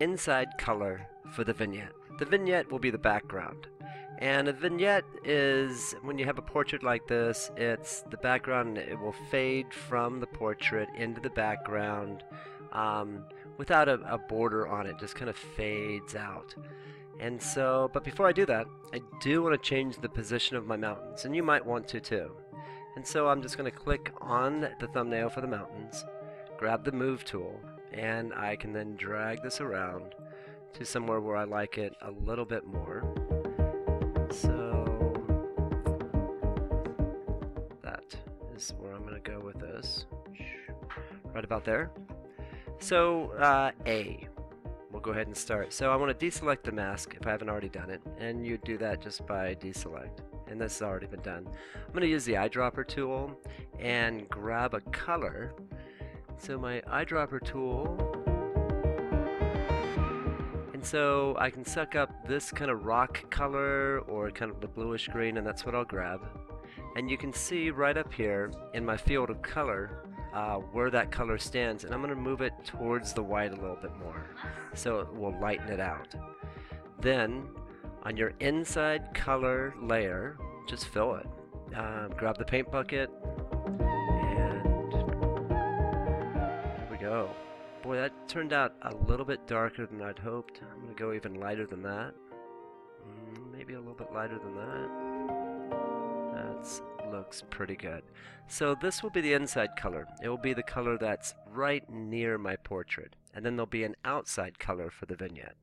Inside color for the vignette. The vignette will be the background. And a vignette is, when you have a portrait like this, it's the background, it will fade from the portrait into the background without a border on it, just kind of fades out. And so, but before I do that, I do want to change the position of my mountains, and you might want to too. And so I'm just going to click on the thumbnail for the mountains, grab the move tool, and I can then drag this around to somewhere where I like it a little bit more. So that is where I'm going to go with this, right about there. So we'll go ahead and start. So I want to deselect the mask if I haven't already done it, and you do that just by deselect, and this has already been done. I'm going to use the eyedropper tool and grab a color. So my eyedropper tool, and so I can suck up this kind of rock color or kind of the bluish green, and that's what I'll grab. And you can see right up here in my field of color where that color stands, and I'm going to move it towards the white a little bit more so it will lighten it out. Then on your inside color layer, just fill it. Grab the paint bucket, and there we go. Boy, that turned out a little bit darker than I'd hoped. I'm going to go even lighter than that. Maybe a little bit lighter than that. That looks pretty good. So this will be the inside color. It will be the color that's right near my portrait. And then there'll be an outside color for the vignette.